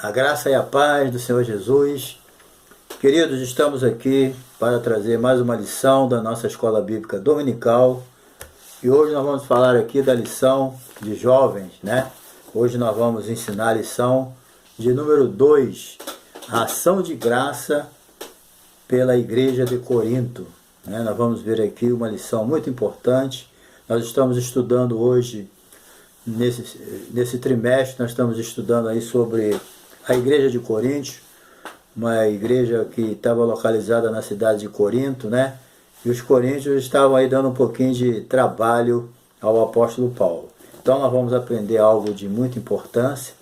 A graça e a paz do Senhor Jesus. Queridos, estamos aqui para trazer mais uma lição da nossa Escola Bíblica Dominical. E hoje nós vamos falar aqui da lição de jovens, né? Hoje nós vamos ensinar a lição de número 2, a ação de graça pela Igreja de Corinto. Nós vamos ver aqui uma lição muito importante. Nós estamos estudando hoje, nesse trimestre, nós estamos estudando aí sobre a Igreja de Corinto, uma igreja que estava localizada na cidade de Corinto, né? E os coríntios estavam aí dando um pouquinho de trabalho ao apóstolo Paulo. Então nós vamos aprender algo de muita importância,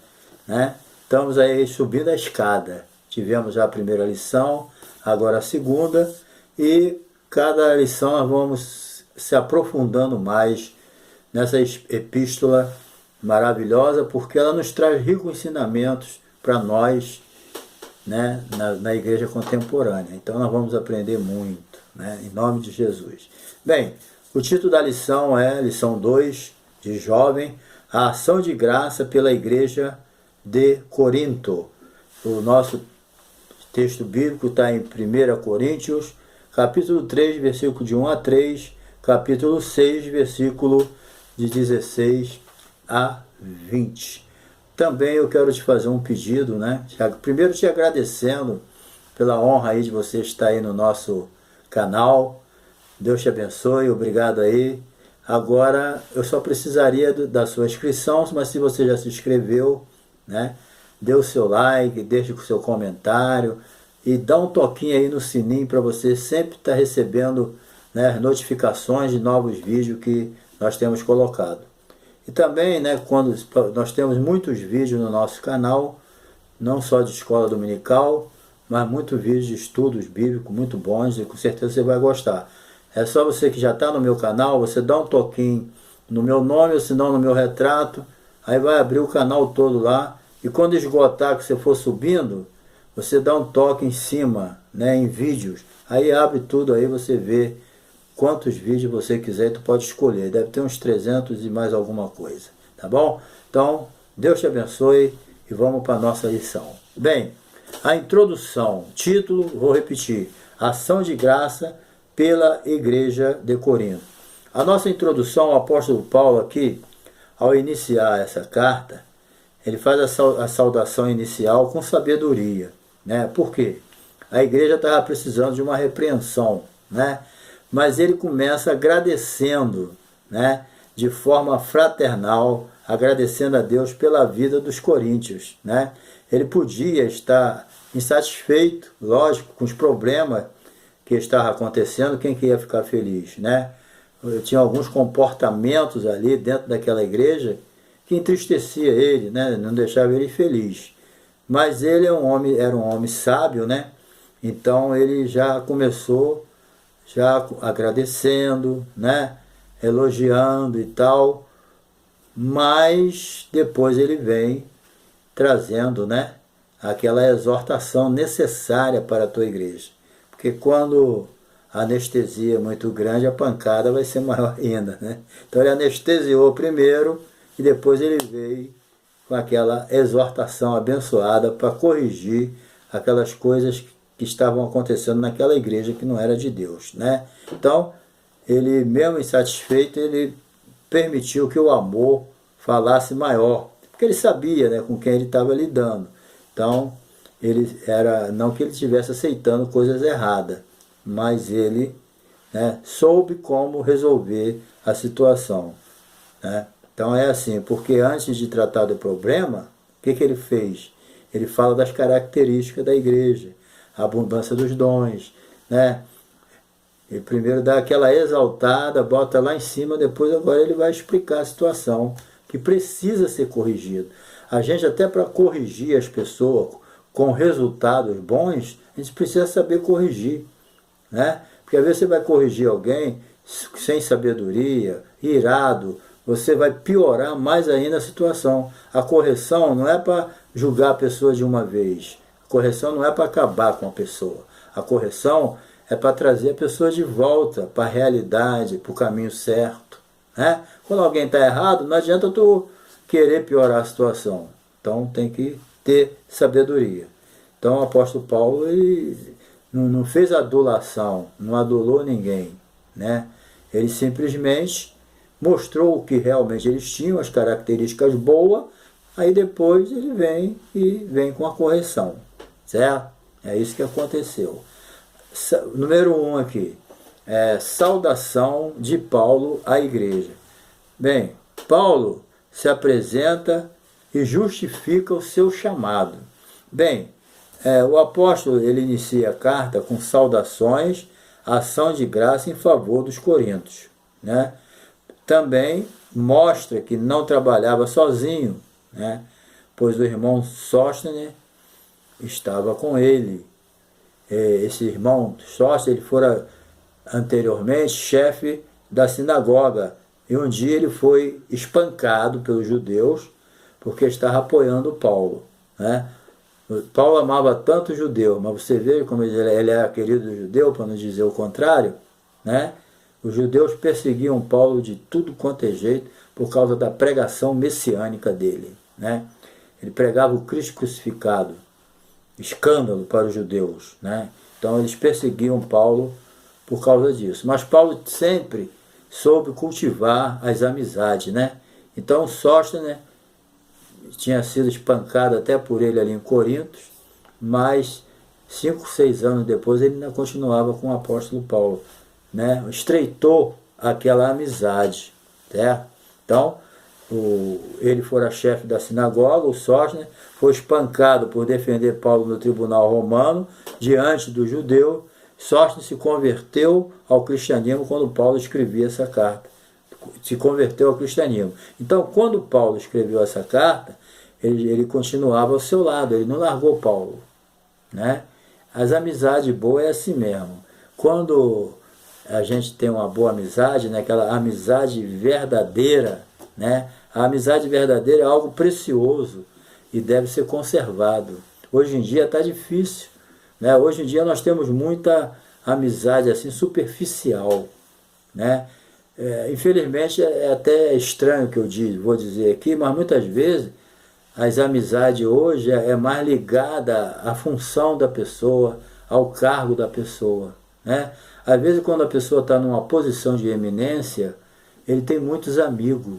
né? Estamos aí subindo a escada. Tivemos já a primeira lição, agora a segunda, e cada lição nós vamos se aprofundando mais nessa epístola maravilhosa, porque ela nos traz ricos ensinamentos para nós, né, na igreja contemporânea. Então nós vamos aprender muito, né, em nome de Jesus. Bem, o título da lição é lição 2, de jovem, a ação de graça pela Igreja de Corinto. O nosso texto bíblico está em 1 Coríntios, capítulo 3, versículo de 1 a 3, capítulo 6, versículo de 16 a 20. Também eu quero te fazer um pedido, né? Primeiro te agradecendo pela honra aí de você estar aí no nosso canal. Deus te abençoe, obrigado aí. Agora eu só precisaria da sua inscrição, mas se você já se inscreveu, né? Dê o seu like, deixe o seu comentário e dá um toquinho aí no sininho para você sempre estar recebendo, né, notificações de novos vídeos que nós temos colocado. E também, né, quando nós temos muitos vídeos no nosso canal, não só de escola dominical, mas muitos vídeos de estudos bíblicos muito bons e com certeza você vai gostar. É só você que já está no meu canal, você dá um toquinho no meu nome ou se não no meu retrato, aí vai abrir o canal todo lá e quando esgotar que você for subindo, você dá um toque em cima, né, em vídeos, aí abre tudo, aí você vê quantos vídeos você quiser, tu pode escolher. Deve ter uns 300 e mais alguma coisa, tá bom? Então, Deus te abençoe e vamos para a nossa lição. Bem, a introdução, título, vou repetir, ação de graça pela Igreja de Corinto. A nossa introdução, o apóstolo Paulo aqui, ao iniciar essa carta, ele faz a saudação inicial com sabedoria, né? Por quê? A igreja estava precisando de uma repreensão, né? Mas ele começa agradecendo, né, de forma fraternal, agradecendo a Deus pela vida dos coríntios, né? Ele podia estar insatisfeito, lógico, com os problemas que estavam acontecendo, quem que ia ficar feliz, né? Tinha alguns comportamentos ali dentro daquela igreja que entristecia ele, né? Não deixava ele feliz. Mas ele era um homem sábio, né? Então ele já começou agradecendo, né, elogiando e tal, mas depois ele vem trazendo, né, aquela exortação necessária para a tua igreja, porque quando a anestesia é muito grande, a pancada vai ser maior ainda, né? Então ele anestesiou primeiro e depois ele veio com aquela exortação abençoada para corrigir aquelas coisas que estavam acontecendo naquela igreja que não era de Deus, né? Então, ele mesmo insatisfeito, ele permitiu que o amor falasse maior, porque ele sabia, né, com quem ele estava lidando. Então, não que ele estivesse aceitando coisas erradas, mas ele, né, soube como resolver a situação, né? Então é assim, porque antes de tratar do problema, o que ele fez? Ele fala das características da igreja, a abundância dos dons, né? Ele primeiro dá aquela exaltada, bota lá em cima, depois agora ele vai explicar a situação que precisa ser corrigida. A gente até para corrigir as pessoas com resultados bons, a gente precisa saber corrigir, né? Porque às vezes você vai corrigir alguém sem sabedoria, irado, você vai piorar mais ainda a situação. A correção não é para julgar a pessoa de uma vez. A correção não é para acabar com a pessoa. A correção é para trazer a pessoa de volta para a realidade, para o caminho certo, Quando alguém está errado, não adianta tu querer piorar a situação. Então tem que ter sabedoria. Então o apóstolo Paulo ele não fez adulação, não adulou ninguém, né? Ele simplesmente mostrou o que realmente eles tinham, as características boas, aí depois ele vem com a correção, certo? É isso que aconteceu. Número 1 aqui, saudação de Paulo à igreja. Bem, Paulo se apresenta e justifica o seu chamado. Bem, o apóstolo ele inicia a carta com saudações, ação de graça em favor dos coríntios, né? Também mostra que não trabalhava sozinho, né? Pois o irmão Sóstenes estava com ele. Esse irmão Sóstenes ele fora anteriormente chefe da sinagoga, e um dia ele foi espancado pelos judeus porque estava apoiando Paulo, né? Paulo amava tanto o judeu, mas você vê como ele era querido do judeu, para não dizer o contrário, né? Os judeus perseguiam Paulo de tudo quanto é jeito por causa da pregação messiânica dele, né? Ele pregava o Cristo crucificado, escândalo para os judeus, né? Então eles perseguiam Paulo por causa disso. Mas Paulo sempre soube cultivar as amizades, né? Então Sóstenes tinha sido espancado até por ele ali em Corinto, mas 5, 6 anos depois ele ainda continuava com o apóstolo Paulo, né? Estreitou aquela amizade, certo? Então, ele fora chefe da sinagoga, o Sóstenes, foi espancado por defender Paulo no tribunal romano, diante do judeu. Sóstenes se converteu ao cristianismo quando Paulo escrevia essa carta. Se converteu ao cristianismo. Então, quando Paulo escreveu essa carta, ele continuava ao seu lado, ele não largou Paulo, né? As amizades boas é assim mesmo. Quando a gente tem uma boa amizade, né, aquela amizade verdadeira, né? A amizade verdadeira é algo precioso e deve ser conservado. Hoje em dia está difícil, né? Hoje em dia nós temos muita amizade assim superficial, né? Infelizmente é até estranho o que eu vou dizer aqui, mas muitas vezes as amizades hoje é mais ligada à função da pessoa, ao cargo da pessoa, né? Às vezes quando a pessoa está numa posição de eminência, ele tem muitos amigos,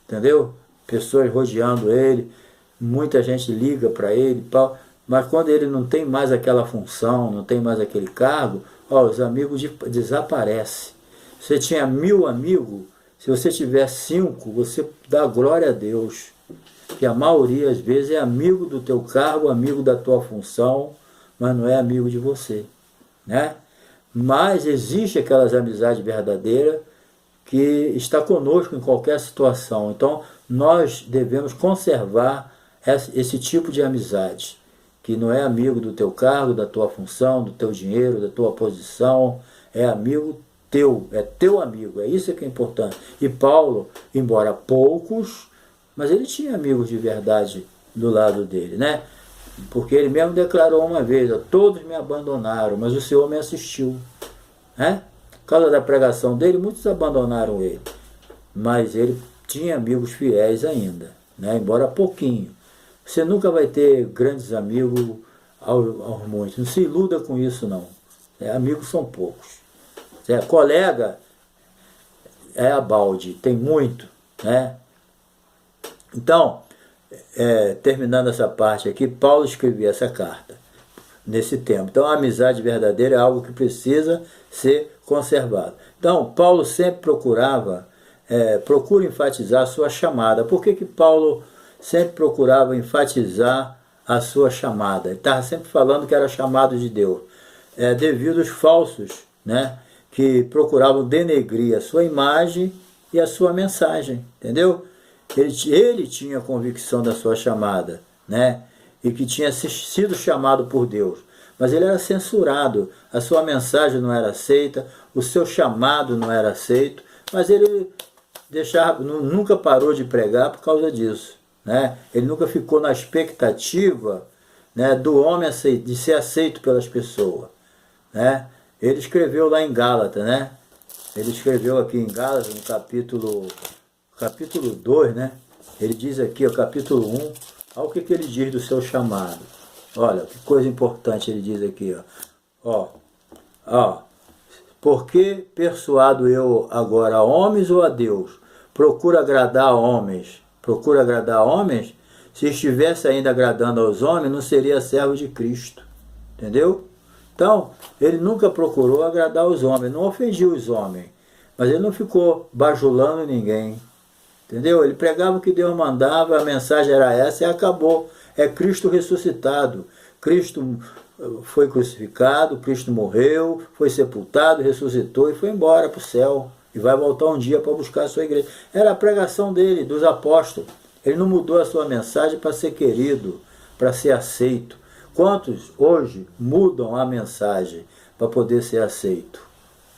entendeu? Pessoas rodeando ele, muita gente liga para ele, mas quando ele não tem mais aquela função, não tem mais aquele cargo, os amigos desaparecem. Você tinha 1000 amigos, se você tiver 5, você dá glória a Deus. Que a maioria, às vezes, é amigo do teu cargo, amigo da tua função, mas não é amigo de você, né? Mas existe aquelas amizades verdadeiras que está conosco em qualquer situação. Então, nós devemos conservar esse tipo de amizade, que não é amigo do teu cargo, da tua função, do teu dinheiro, da tua posição, é amigo teu, é teu amigo, é isso que é importante. E Paulo, embora poucos, mas ele tinha amigos de verdade do lado dele, né? Porque ele mesmo declarou uma vez, todos me abandonaram, mas o Senhor me assistiu, né? Por causa da pregação dele, muitos abandonaram ele, mas ele tinha amigos fiéis ainda, né? Embora pouquinho. Você nunca vai ter grandes amigos aos muitos, não se iluda com isso não. Amigos são poucos. Colega é a balde, tem muito, né? Então, terminando essa parte aqui, Paulo escrevia essa carta nesse tempo. Então, a amizade verdadeira é algo que precisa ser conservado. Então, Paulo sempre procura enfatizar a sua chamada. Por que Paulo sempre procurava enfatizar a sua chamada? Ele estava sempre falando que era chamado de Deus. Devido aos falsos, né, que procuravam denegrir a sua imagem e a sua mensagem, entendeu? Ele tinha convicção da sua chamada, né? E que tinha sido chamado por Deus. Mas ele era censurado, a sua mensagem não era aceita, o seu chamado não era aceito, mas ele nunca parou de pregar por causa disso, né? Ele nunca ficou na expectativa, né, do homem de ser aceito pelas pessoas, né? Ele escreveu lá em Gálatas, né? Ele escreveu aqui em Gálatas, no capítulo 2, né? Ele diz aqui, o capítulo 1, Olha o que ele diz do seu chamado. Olha, que coisa importante ele diz aqui. Ó. Por que persuado eu agora a homens ou a Deus? Procura agradar a homens. Procura agradar a homens? Se estivesse ainda agradando aos homens, não seria servo de Cristo. Entendeu? Então, ele nunca procurou agradar os homens, não ofendia os homens. Mas ele não ficou bajulando ninguém. Entendeu? Ele pregava o que Deus mandava, a mensagem era essa e acabou. É Cristo ressuscitado. Cristo foi crucificado, Cristo morreu, foi sepultado, ressuscitou e foi embora para o céu. E vai voltar um dia para buscar a sua igreja. Era a pregação dele, dos apóstolos. Ele não mudou a sua mensagem para ser querido, para ser aceito. Quantos hoje mudam a mensagem para poder ser aceito?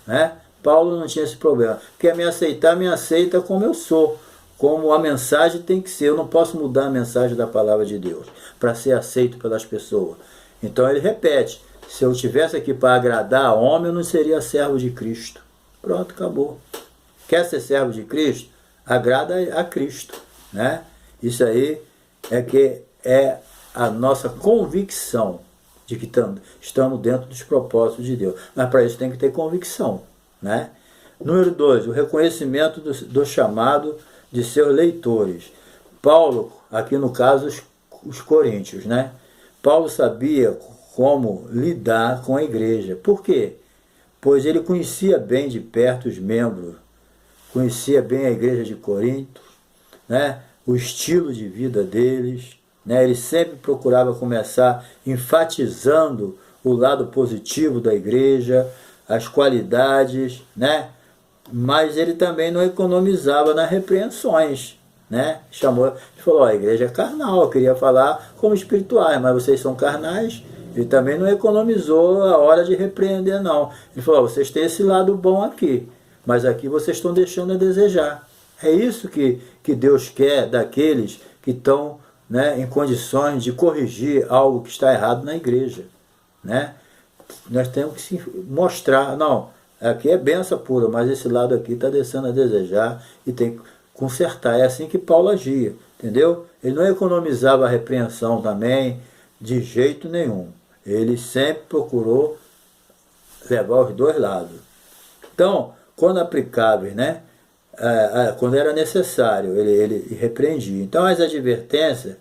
Né? Paulo não tinha esse problema. Quer me aceitar, me aceita como eu sou. Como a mensagem tem que ser. Eu não posso mudar a mensagem da palavra de Deus para ser aceito pelas pessoas. Então ele repete, se eu estivesse aqui para agradar a homem, eu não seria servo de Cristo. Pronto, acabou. Quer ser servo de Cristo? Agrada a Cristo. Né? Isso aí é que é a nossa convicção de que estamos dentro dos propósitos de Deus. Mas para isso tem que ter convicção. Né? Número 2, o reconhecimento do chamado de seus leitores. Paulo, aqui no caso, os coríntios, né? Paulo sabia como lidar com a igreja. Por quê? Pois ele conhecia bem de perto os membros, conhecia bem a igreja de Corinto, né? O estilo de vida deles, né? Ele sempre procurava começar enfatizando o lado positivo da igreja, as qualidades, né? Mas ele também não economizava nas repreensões, né? Ele falou, a igreja é carnal, eu queria falar como espirituais, mas vocês são carnais. Ele também não economizou a hora de repreender, não. Ele falou, vocês têm esse lado bom aqui, mas aqui vocês estão deixando a desejar. É isso que Deus quer daqueles que estão, né, em condições de corrigir algo que está errado na igreja, né? Nós temos que se mostrar, não, aqui é benção pura, mas esse lado aqui está deixando a desejar e tem que consertar. É assim que Paulo agia, entendeu? Ele não economizava a repreensão também, de jeito nenhum. Ele sempre procurou levar os dois lados. Então, quando aplicáveis, né? Quando era necessário, ele repreendia. Então, as advertências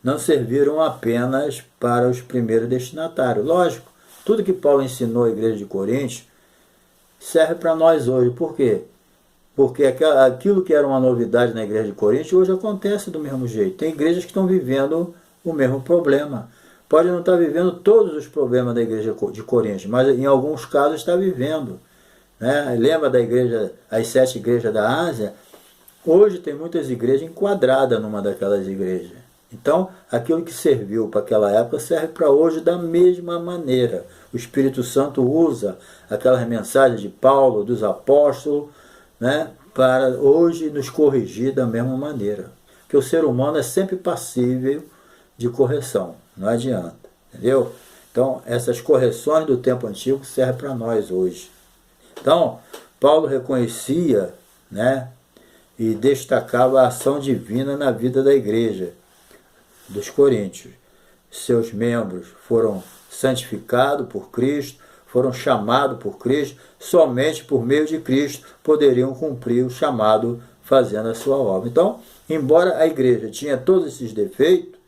não serviram apenas para os primeiros destinatários. Lógico, tudo que Paulo ensinou à igreja de Corinto serve para nós hoje. Por quê? Porque aquilo que era uma novidade na igreja de Corinto hoje acontece do mesmo jeito. Tem igrejas que estão vivendo o mesmo problema. Pode não estar vivendo todos os problemas da igreja de Corinto, mas em alguns casos está vivendo. Né? Lembra da igreja, as 7 igrejas da Ásia? Hoje tem muitas igrejas enquadradas numa daquelas igrejas. Então, aquilo que serviu para aquela época serve para hoje da mesma maneira. O Espírito Santo usa aquelas mensagens de Paulo, dos apóstolos, né, para hoje nos corrigir da mesma maneira. Porque o ser humano é sempre passível de correção, não adianta, entendeu? Então, essas correções do tempo antigo servem para nós hoje. Então, Paulo reconhecia, né, e destacava a ação divina na vida da igreja dos coríntios. Seus membros foram santificados por Cristo, foram chamados por Cristo, somente por meio de Cristo poderiam cumprir o chamado fazendo a sua obra. Então, embora a igreja tinha todos esses defeitos,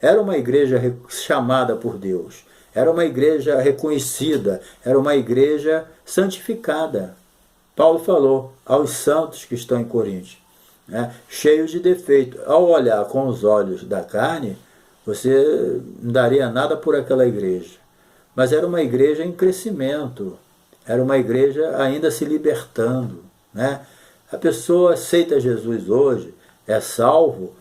era uma igreja chamada por Deus, era uma igreja reconhecida, era uma igreja santificada. Paulo falou aos santos que estão em Corinto, né, cheios de defeito. Ao olhar com os olhos da carne, você não daria nada por aquela igreja. Mas era uma igreja em crescimento, era uma igreja ainda se libertando. Né? A pessoa aceita Jesus hoje, é salvo,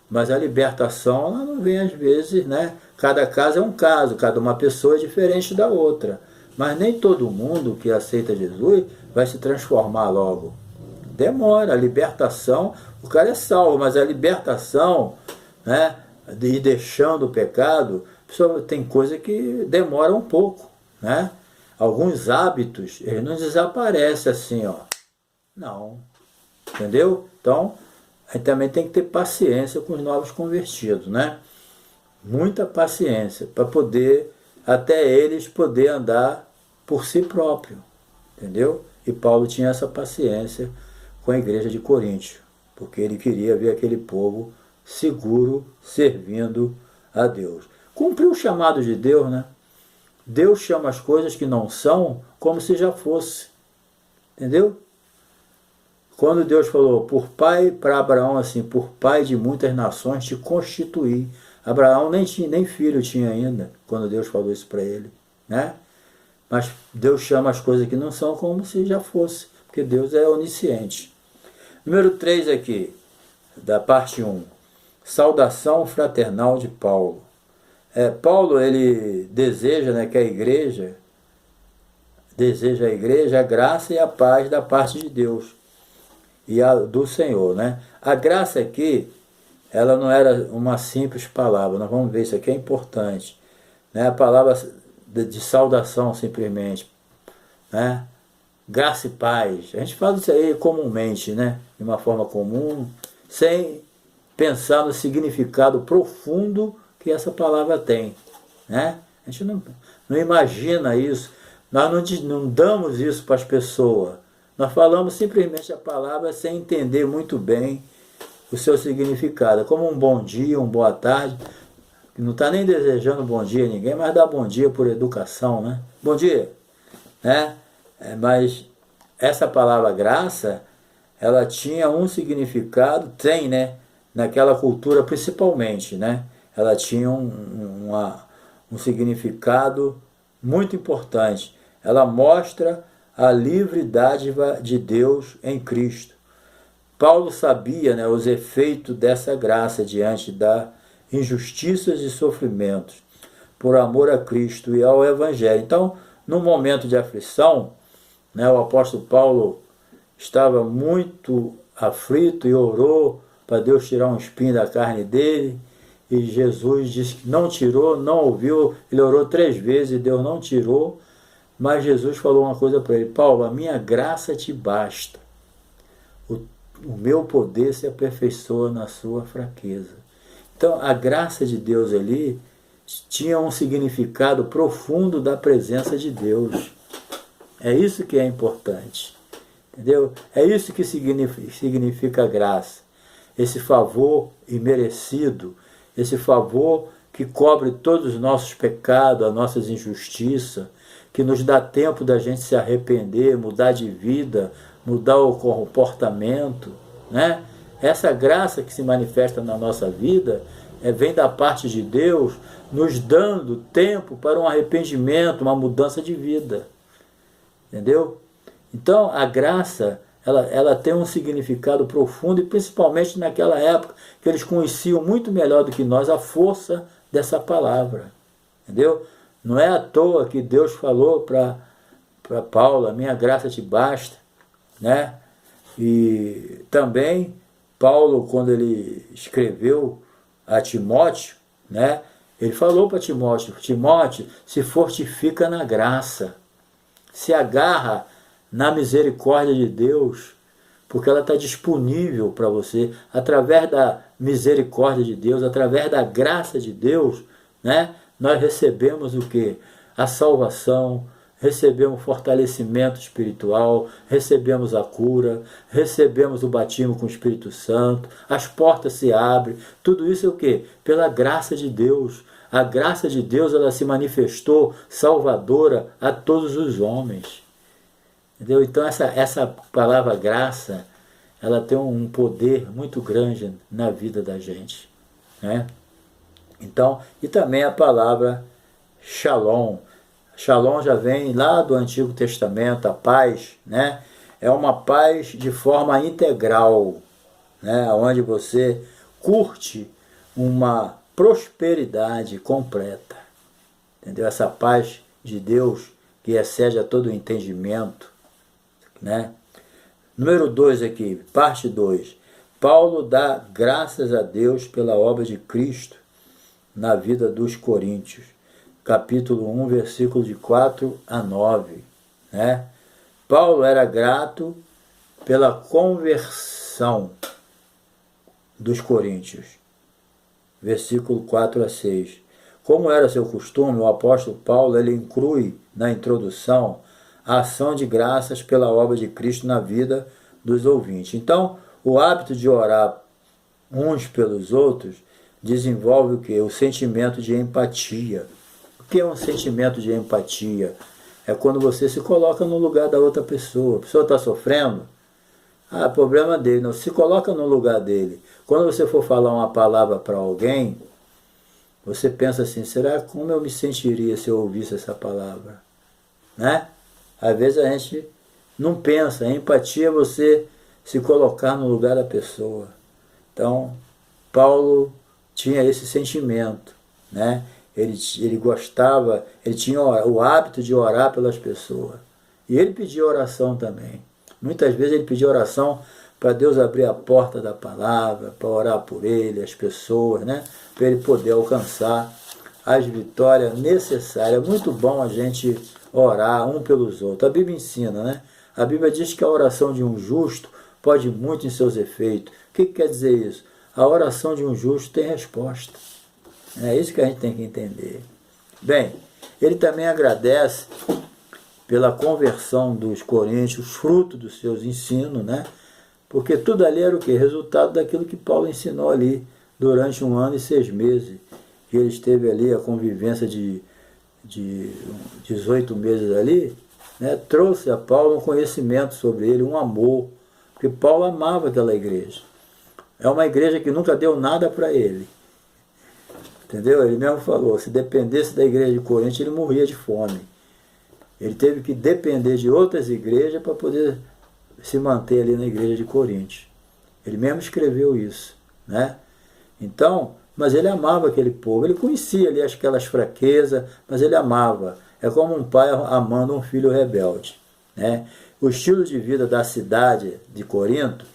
mas a libertação ela não vem às vezes, né? Cada caso é um caso, cada uma pessoa é diferente da outra. Mas nem todo mundo que aceita Jesus vai se transformar logo. Demora, a libertação, o cara é salvo, mas a libertação, né, de ir deixando o pecado, tem coisa que demora um pouco, né? Alguns hábitos, eles não desaparecem assim, ó. Não. Entendeu? Então, a gente também tem que ter paciência com os novos convertidos, né? muita paciência para poder, até eles poder andar por si próprio, entendeu? E Paulo tinha essa paciência com a igreja de Coríntio, porque ele queria ver aquele povo seguro, servindo a Deus. Cumpriu o chamado de Deus, né? Deus chama as coisas que não são como se já fosse, entendeu? Quando Deus falou por pai para Abraão assim, por pai de muitas nações te constituí. Abraão nem filho tinha ainda, quando Deus falou isso para ele, né? Mas Deus chama as coisas que não são como se já fosse, porque Deus é onisciente. Número 3 aqui, da parte 1. Saudação fraternal de Paulo. Paulo, ele deseja, né, que a igreja a graça e a paz da parte de Deus e do Senhor, né? A graça aqui, ela não era uma simples palavra, nós vamos ver, isso aqui é importante, né? A palavra de saudação simplesmente, né? Graça e paz, a gente fala isso aí comumente, né? De uma forma comum, sem pensar no significado profundo que essa palavra tem, né? A gente não imagina isso, nós não damos isso para as pessoas, nós falamos simplesmente a palavra sem entender muito bem o seu significado, como um bom dia, uma boa tarde, não está nem desejando bom dia a ninguém, mas dá bom dia por educação, né? Bom dia, né? Mas essa palavra graça, ela tinha um significado, tem, né? Naquela cultura principalmente, né? Ela tinha um significado muito importante. Ela mostra a livre dádiva de Deus em Cristo. Paulo sabia, né, os efeitos dessa graça diante das injustiças e sofrimentos, por amor a Cristo e ao Evangelho. Então, no momento de aflição, né, o apóstolo Paulo estava muito aflito e orou para Deus tirar um espinho da carne dele, e Jesus disse que não tirou, não ouviu, ele orou 3 vezes e Deus não tirou, mas Jesus falou uma coisa para ele: Paulo, a minha graça te basta, o meu poder se aperfeiçoa na sua fraqueza. Então a graça de Deus ali tinha um significado profundo da presença de Deus. É isso que é importante, entendeu? É isso que significa graça, esse favor imerecido, esse favor que cobre todos os nossos pecados, as nossas injustiças, que nos dá tempo da gente se arrepender, mudar de vida, mudar o comportamento, né? Essa graça que se manifesta na nossa vida vem da parte de Deus, nos dando tempo para um arrependimento, uma mudança de vida, entendeu? Então a graça, ela tem um significado profundo, e principalmente naquela época que eles conheciam muito melhor do que nós a força dessa palavra, entendeu? Não é à toa que Deus falou para Paulo: a minha graça te basta, né? E também Paulo, quando ele escreveu a Timóteo, né, ele falou para Timóteo: Timóteo, se fortifica na graça, se agarra na misericórdia de Deus, porque ela está disponível para você, através da misericórdia de Deus, através da graça de Deus, né? Nós recebemos o quê? A salvação, recebemos fortalecimento espiritual, recebemos a cura, recebemos o batismo com o Espírito Santo, as portas se abrem, tudo isso é o quê? Pela graça de Deus. A graça de Deus, ela se manifestou salvadora a todos os homens. Entendeu? Então essa palavra graça, ela tem um poder muito grande na vida da gente, né? Então, e também a palavra shalom. Shalom já vem lá do Antigo Testamento, a paz, né? É uma paz de forma integral, né? Onde você curte uma prosperidade completa, entendeu? Essa paz de Deus que excede a todo o entendimento, né? Número 2 aqui, parte 2. Paulo dá graças a Deus pela obra de Cristo na vida dos coríntios. Capítulo 1, versículo de 4 a 9. Né? Paulo era grato pela conversão dos coríntios. versículo 4 a 6. Como era seu costume, o apóstolo Paulo ele inclui na introdução a ação de graças pela obra de Cristo na vida dos ouvintes. Então, o hábito de orar uns pelos outros desenvolve o quê? O sentimento de empatia. O que é um sentimento de empatia? É quando você se coloca no lugar da outra pessoa. A pessoa está sofrendo? Ah, problema dele. Não, se coloca no lugar dele. Quando você for falar uma palavra para alguém, você pensa assim, será como eu me sentiria se eu ouvisse essa palavra? Né? Às vezes a gente não pensa. A empatia é você se colocar no lugar da pessoa. Então, Paulo tinha esse sentimento, né? Ele gostava, ele tinha o hábito de orar pelas pessoas. E ele pedia oração também. Muitas vezes ele pedia oração para Deus abrir a porta da palavra, para orar por ele, as pessoas, né? Para ele poder alcançar as vitórias necessárias. É muito bom a gente orar um pelos outros. A Bíblia ensina, né? A Bíblia diz que a oração de um justo pode muito em seus efeitos. O que quer dizer isso? A oração de um justo tem resposta. É isso que a gente tem que entender. Bem, ele também agradece pela conversão dos coríntios, fruto dos seus ensinos, né? Porque tudo ali era o quê? Resultado daquilo que Paulo ensinou ali durante 1 ano e 6 meses. Que ele esteve ali, a convivência de 18 meses ali, né? Trouxe a Paulo um conhecimento sobre ele, um amor. Porque Paulo amava aquela igreja. É uma igreja que nunca deu nada para ele. Entendeu? Ele mesmo falou, se dependesse da igreja de Corinto, ele morria de fome. Ele teve que depender de outras igrejas para poder se manter ali na igreja de Corinto. Ele mesmo escreveu isso, né? Então, mas ele amava aquele povo. Ele conhecia ali aquelas fraquezas, mas ele amava. É como um pai amando um filho rebelde, né? O estilo de vida da cidade de Corinto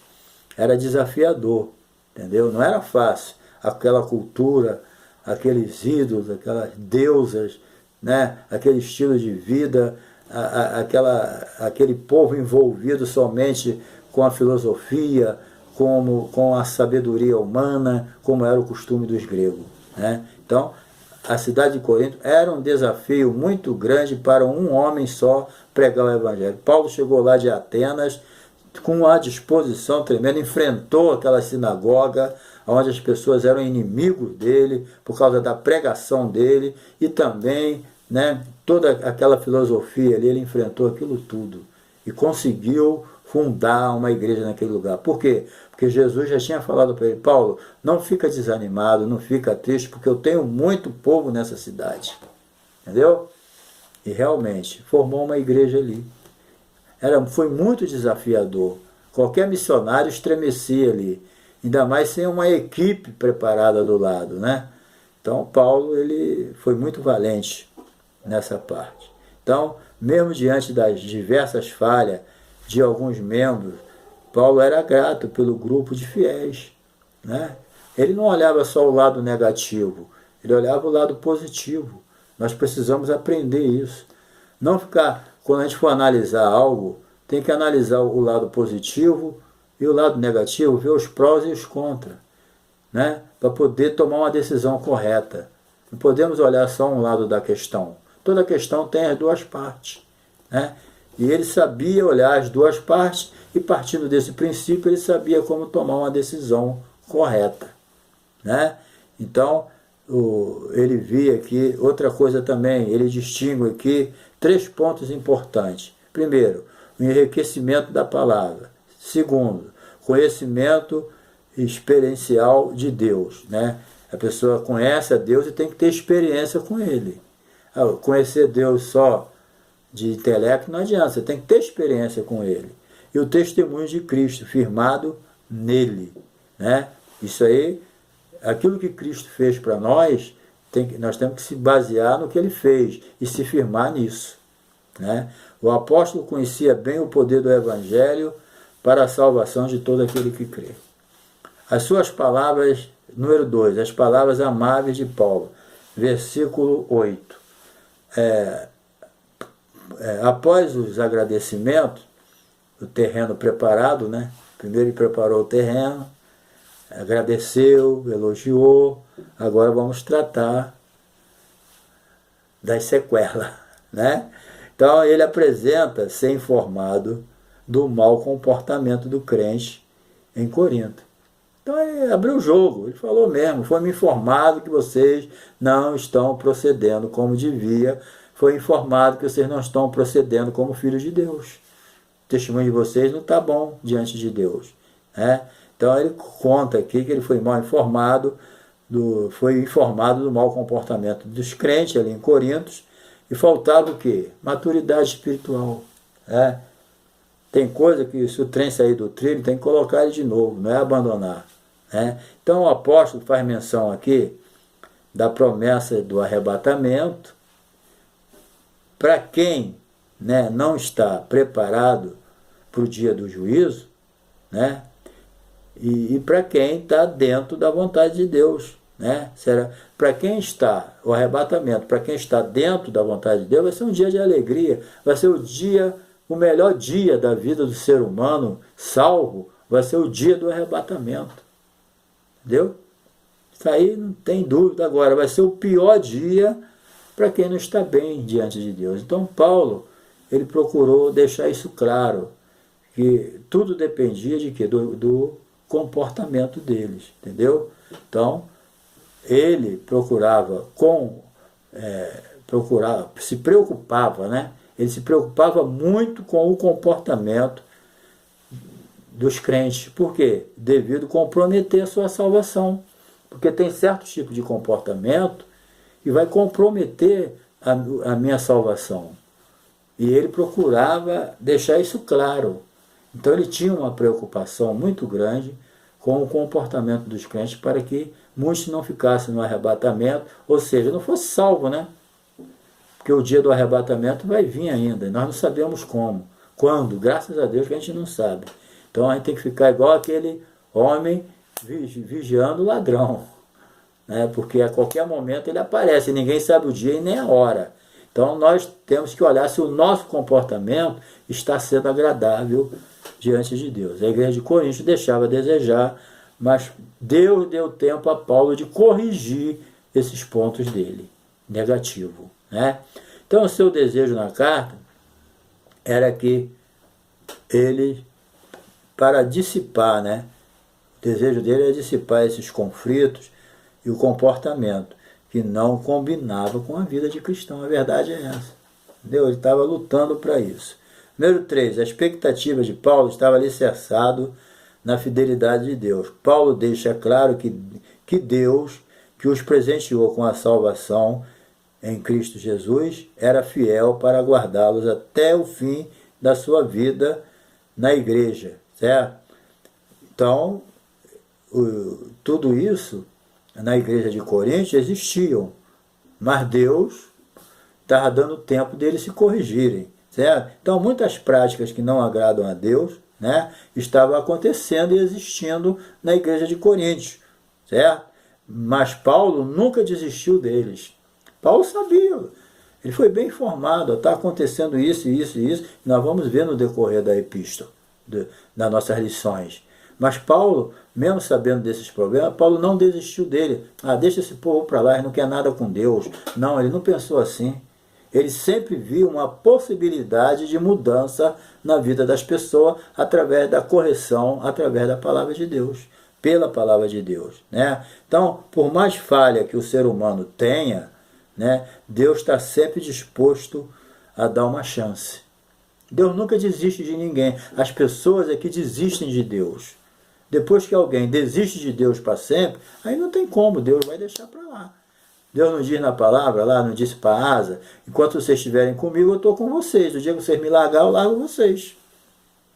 era desafiador, entendeu? Não era fácil. Aquela cultura, aqueles ídolos, aquelas deusas, né? Aquele estilo de vida, aquele povo envolvido somente com a filosofia, com a sabedoria humana, como era o costume dos gregos, né? Então, a cidade de Corinto era um desafio muito grande para um homem só pregar o evangelho. Paulo chegou lá de Atenas com uma disposição tremenda, enfrentou aquela sinagoga onde as pessoas eram inimigos dele por causa da pregação dele e também, né, toda aquela filosofia ali, ele enfrentou aquilo tudo e conseguiu fundar uma igreja naquele lugar. Por quê? Porque Jesus já tinha falado para ele, Paulo, não fica desanimado, não fica triste, porque eu tenho muito povo nessa cidade. Entendeu? E realmente, formou uma igreja ali. Foi muito desafiador. Qualquer missionário estremecia ali. Ainda mais sem uma equipe preparada do lado, né? Então, Paulo, ele foi muito valente nessa parte. Então, mesmo diante das diversas falhas de alguns membros, Paulo era grato pelo grupo de fiéis, né? Ele não olhava só o lado negativo, ele olhava o lado positivo. Nós precisamos aprender isso. Não ficar, quando a gente for analisar algo, tem que analisar o lado positivo e o lado negativo, ver os prós e os contras, né? Para poder tomar uma decisão correta. Não podemos olhar só um lado da questão. Toda questão tem as duas partes, né? E ele sabia olhar as duas partes e, partindo desse princípio, ele sabia como tomar uma decisão correta, né? Então, ele via aqui, outra coisa também, ele distingue aqui 3 pontos importantes. Primeiro, o enriquecimento da palavra. Segundo, conhecimento experiencial de Deus, né? A pessoa conhece a Deus e tem que ter experiência com Ele. Conhecer Deus só de intelecto não adianta, você tem que ter experiência com Ele. E o testemunho de Cristo, firmado nele, né? Isso aí, aquilo que Cristo fez para nós, nós temos que se basear no que Ele fez e se firmar nisso, né? O apóstolo conhecia bem o poder do Evangelho para a salvação de todo aquele que crê. As suas palavras, número 2, as palavras amáveis de Paulo, versículo 8. Após os agradecimentos, o terreno preparado, né? Primeiro ele preparou o terreno, agradeceu, elogiou. Agora vamos tratar das sequelas, né? Então ele apresenta ser informado do mau comportamento do crente em Corinto. Então ele abriu o jogo, ele falou mesmo, foi me informado que vocês não estão procedendo como devia, foi informado que vocês não estão procedendo como filhos de Deus. O testemunho de vocês não está bom diante de Deus, né? Então ele conta aqui que ele foi mal informado, foi informado do mau comportamento dos crentes ali em Corinto, e faltava o quê? Maturidade espiritual, né? Tem coisa que se o trem sair do trilho tem que colocar ele de novo, não é abandonar, né? Então o apóstolo faz menção aqui da promessa do arrebatamento para quem, né, não está preparado para o dia do juízo, né? E para quem está dentro da vontade de Deus, né? Para quem está, o arrebatamento, para quem está dentro da vontade de Deus, vai ser um dia de alegria, vai ser o melhor dia da vida do ser humano salvo, vai ser o dia do arrebatamento. Entendeu? Isso aí não tem dúvida. Agora, vai ser o pior dia para quem não está bem diante de Deus. Então Paulo, ele procurou deixar isso claro, que tudo dependia de quê? Do comportamento deles, entendeu? Então, ele se preocupava, né? Ele se preocupava muito com o comportamento dos crentes. Por quê? Devido a comprometer a sua salvação. Porque tem certo tipo de comportamento que vai comprometer a minha salvação. E ele procurava deixar isso claro. Então ele tinha uma preocupação muito grande com o comportamento dos crentes para que muitos não ficassem no arrebatamento, ou seja, não fosse salvo, né? Porque o dia do arrebatamento vai vir ainda, e nós não sabemos como, quando, graças a Deus que a gente não sabe. Então a gente tem que ficar igual aquele homem vigiando o ladrão, né? Porque a qualquer momento ele aparece, e ninguém sabe o dia e nem a hora. Então nós temos que olhar se o nosso comportamento está sendo agradável diante de Deus. A igreja de Corinto deixava a desejar, mas Deus deu tempo a Paulo de corrigir esses pontos dele, negativo, né? Então o seu desejo na carta era que ele, para dissipar, né? O desejo dele era dissipar esses conflitos e o comportamento que não combinava com a vida de cristão. A verdade é essa. Entendeu? Ele estava lutando para isso. Número 3, a expectativa de Paulo estava alicerçado na fidelidade de Deus. Paulo deixa claro que Deus, que os presenteou com a salvação em Cristo Jesus, era fiel para guardá-los até o fim da sua vida na igreja, certo? Então, tudo isso na igreja de Corinto existiam, mas Deus estava dando tempo deles se corrigirem, certo? Então muitas práticas que não agradam a Deus, né, estavam acontecendo e existindo na igreja de Corinto, certo? Mas Paulo nunca desistiu deles. Paulo sabia, ele foi bem informado, está acontecendo isso, isso e isso, e nós vamos ver no decorrer da epístola, das nossas lições. Mas Paulo, mesmo sabendo desses problemas, Paulo não desistiu dele. Deixa esse povo para lá, ele não quer nada com Deus. Não, ele não pensou assim. Ele sempre viu uma possibilidade de mudança na vida das pessoas através da correção, através da palavra de Deus, pela palavra de Deus, né? Então, por mais falha que o ser humano tenha, né, Deus está sempre disposto a dar uma chance. Deus nunca desiste de ninguém. As pessoas é que desistem de Deus. Depois que alguém desiste de Deus para sempre, aí não tem como, Deus vai deixar para lá. Deus não diz na palavra, lá não disse para Asa, enquanto vocês estiverem comigo, eu estou com vocês. O dia que vocês me largar, eu largo vocês,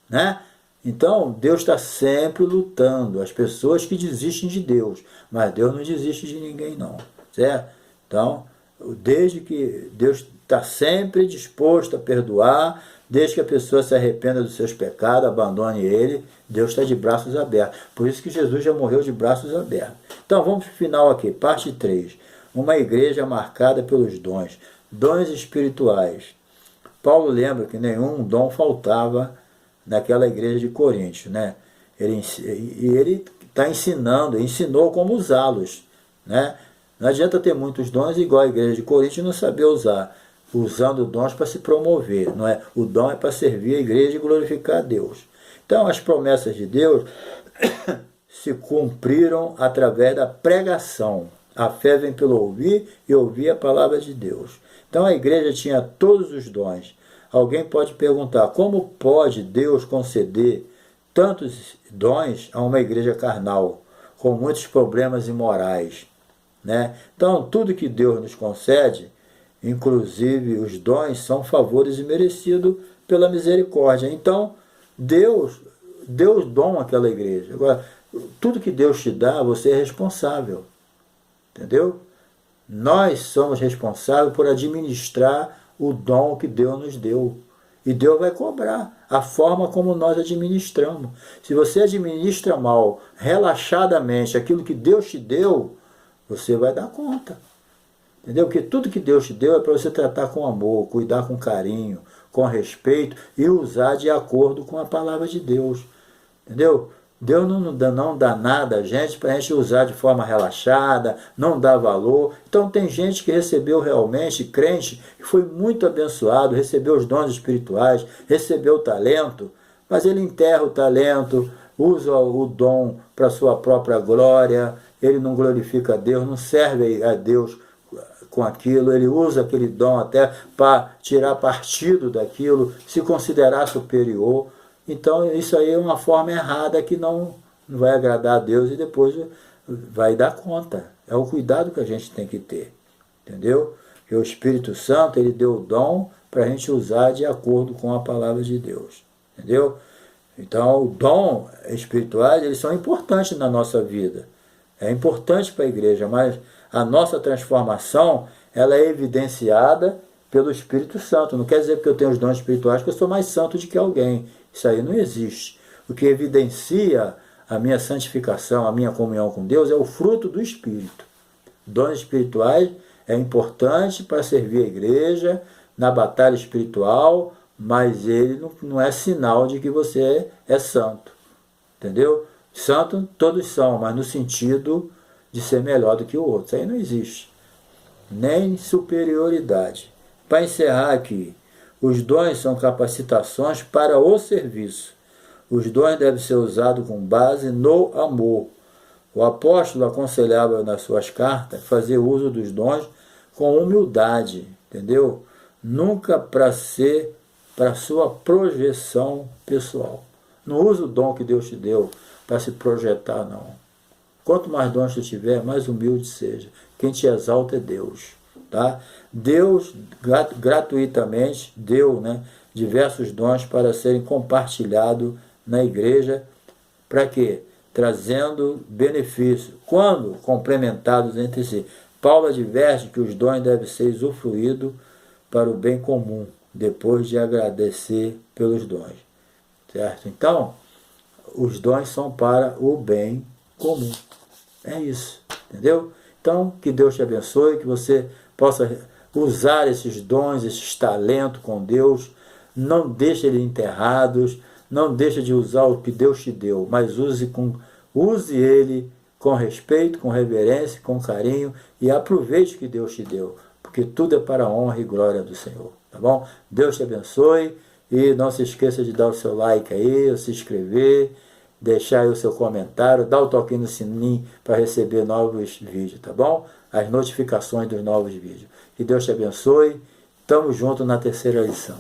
né? Então, Deus está sempre lutando. As pessoas que desistem de Deus, mas Deus não desiste de ninguém não, certo? Então, desde que Deus está sempre disposto a perdoar, desde que a pessoa se arrependa dos seus pecados, abandone ele, Deus está de braços abertos. Por isso que Jesus já morreu de braços abertos. Então vamos para o final aqui, parte 3. Uma igreja marcada pelos dons, dons espirituais. Paulo lembra que nenhum dom faltava naquela igreja de Corinto, né? Ele está ensinando, ensinou como usá-los, né? Não adianta ter muitos dons igual a igreja de Corinto e não saber usar, usando dons para se promover, não é? O dom é para servir a igreja e glorificar a Deus. Então as promessas de Deus se cumpriram através da pregação. A fé vem pelo ouvir e ouvir a palavra de Deus. Então a igreja tinha todos os dons. Alguém pode perguntar, como pode Deus conceder tantos dons a uma igreja carnal, com muitos problemas imorais, né? Então tudo que Deus nos concede, inclusive os dons, são favores imerecidos pela misericórdia. Então Deus deu dom àquela igreja. Agora, tudo que Deus te dá, você é responsável. Entendeu? Nós somos responsáveis por administrar o dom que Deus nos deu. E Deus vai cobrar a forma como nós administramos. Se você administra mal, relaxadamente, aquilo que Deus te deu, você vai dar conta. Entendeu? Porque tudo que Deus te deu é para você tratar com amor, cuidar com carinho, com respeito e usar de acordo com a palavra de Deus. Entendeu? Deus não dá nada a gente para a gente usar de forma relaxada, não dá valor. Então tem gente que recebeu realmente, crente, que foi muito abençoado, recebeu os dons espirituais, recebeu o talento, mas ele enterra o talento, usa o dom para sua própria glória, ele não glorifica a Deus, não serve a Deus com aquilo, ele usa aquele dom até para tirar partido daquilo, se considerar superior. Então isso aí é uma forma errada que não vai agradar a Deus e depois vai dar conta. É o cuidado que a gente tem que ter, entendeu? Porque o Espírito Santo, ele deu o dom para a gente usar de acordo com a palavra de Deus, entendeu? Então o dom espirituais, eles são importantes na nossa vida. É importante para a igreja, mas a nossa transformação, ela é evidenciada pelo Espírito Santo. Não quer dizer porque eu tenho os dons espirituais que eu sou mais santo do que alguém. Isso aí não existe. O que evidencia a minha santificação, a minha comunhão com Deus, é o fruto do Espírito. Dons espirituais é importante para servir a igreja na batalha espiritual, mas ele não é sinal de que você é santo. Entendeu? Santo todos são, mas no sentido de ser melhor do que o outro. Isso aí não existe. Nem superioridade. Para encerrar aqui, os dons são capacitações para o serviço. Os dons devem ser usados com base no amor. O apóstolo aconselhava nas suas cartas fazer uso dos dons com humildade, entendeu? Nunca para ser para sua projeção pessoal. Não usa o dom que Deus te deu para se projetar, não. Quanto mais dons tu tiver, mais humilde seja. Quem te exalta é Deus. Tá? Deus gratuitamente deu, né, diversos dons para serem compartilhados na igreja. Para quê? Trazendo benefício. Quando complementados entre si. Paulo adverte que os dons devem ser usufruídos para o bem comum, depois de agradecer pelos dons. Certo? Então, os dons são para o bem comum. É isso. Entendeu? Então, que Deus te abençoe, que você possa usar esses dons, esses talentos com Deus. Não deixe eles enterrados, não deixe de usar o que Deus te deu, mas use ele com respeito, com reverência, com carinho e aproveite o que Deus te deu, porque tudo é para a honra e glória do Senhor, tá bom? Deus te abençoe e não se esqueça de dar o seu like aí, se inscrever, deixar aí o seu comentário, dar o toquinho no sininho para receber novos vídeos, tá bom? As notificações dos novos vídeos. Que Deus te abençoe. Tamo junto na terceira lição.